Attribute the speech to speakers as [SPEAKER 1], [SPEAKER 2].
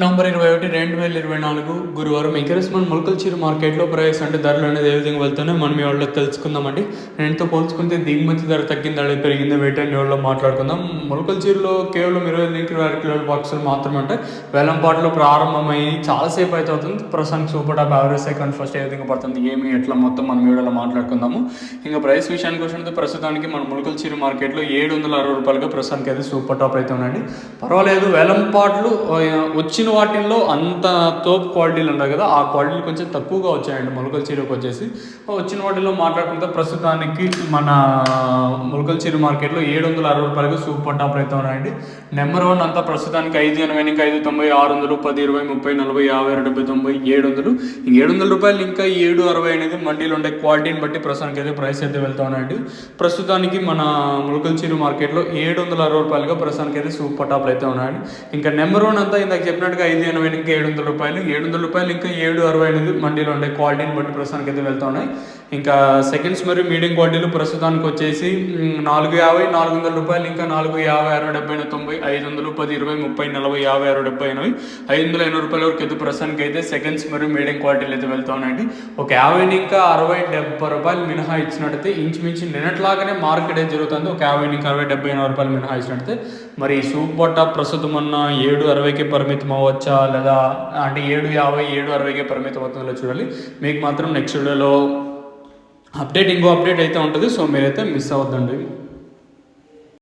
[SPEAKER 1] November 21, 2024 గురువారం encouragement మొలకల్చీరు మార్కెట్లో price అంటే ధరలు అనేది ఏ విధంగా వెళ్తున్నాయో మనం ఈ వాళ్ళలో తెలుసుకుందామండి. నేనుతో పోల్చుకుంటే దిగుమతి ధర తగ్గిందా పెరిగిందా వేటని వాళ్ళలో మాట్లాడుకుందాం. మొలకల్చీరులో కేవలం 25 కిలోల బాక్సులు మాత్రమే ఉంటాయి. వేలంపాట్లో ప్రారంభమయ్యి చాలాసేపు అయితే అవుతుంది. ప్రస్తుతానికి super top average second first ఏ విధంగా పడుతుంది ఏమి ఎట్లా మొత్తం మనం వీడియోలో మాట్లాడుకుందాము. ఇంకా ప్రైస్ విషయానికి వచ్చినట్టు ప్రస్తుతానికి మన మొలకల్చీరు మార్కెట్లో 760 రూపాయలుగా ప్రస్తుతానికి అయితే సూపర్ టాప్ అయితే ఉండండి. పర్వాలేదు. వేలంపాట్లు వచ్చిన వాటిల్లో అంత తోపు క్వాలిటీలు ఉంటాయి కదా, ఆ క్వాలిటీలు కొంచెం తక్కువగా వచ్చాయండి మొలకల్చీరుకి వచ్చేసి. వచ్చిన వాటిల్లో మాట్లాడుకుంటే ప్రస్తుతానికి మన మొలకల్చీరు మార్కెట్లో 760 రూపాయలుగా సూపర్ టాప్ అయితే ఉన్నాయండి. నెంబర్ 1 అంతా ప్రస్తుతానికి 580, ఇంకా 590, 600, 10, 20, 30, 40, 50, 60, 90, 700. 700 రూపాయలు ఇంకా 760 అనేది మండీలో ఉండే క్వాలిటీని బట్టి ప్రస్తుతానికి అయితే ప్రైస్ అయితే వెళ్తా ఉన్నాయండి. ప్రస్తుతానికి మన మొలకల్చీరు మార్కెట్లో 760 రూపాయలుగా ప్రస్తుతానికి అయితే సూపర్ టాప్ అయితే ఉన్నాయండి. ఇంకా నెంబర్ 1 అంతా ఇందాక చెప్పినట్టుగా 580, ఇంకా 700 రూపాయలు, 700 రూపాయలు ఇంకా 760 అనేది మండీలో ఉండే క్వాలిటీని బట్టి ప్రస్తుతానికి అయితే వెళ్తా ఉన్నాయి. ఇంకా సెకండ్స్ మరియు మీడియం క్వాలిటీలు ప్రస్తుతానికి వచ్చేసి 450, 400 రూపాయలు, ఇంకా 450, 60, 70, 90, 500, 10, 20, 30, 40, 50, 60, 70, 580 రూపాయల వరకు అయితే ప్రస్తుతానికి అయితే సెకండ్స్ మరియు మీడియం క్వాలిటీలు అయితే వెళ్తా ఉన్నాయండి. ఒక 50, ఇంకా 60, 70 రూపాయలు మినహా ఇచ్చినట్టయితే ఇంచుమించు నిన్నట్లాగానే మార్కెట్ అయితే జరుగుతుంది. ఒక 50, ఇంకా 60, 70, 80 రూపాయలు మినహా ఇచ్చినట్టయితే మరి సూపర్ టాప్ ప్రస్తుతం అన్న 760కి పరిమితం అవ్వచ్చా, లేదా అంటే 750, 760కి పరిమితం అవుతుందో చూడాలి. మీకు మాత్రం నెక్స్ట్ వీడియోలో ఇంకో అప్డేట్ అయితే ఉంటుంది. సో మీరైతే మిస్ అవ్వద్దండి.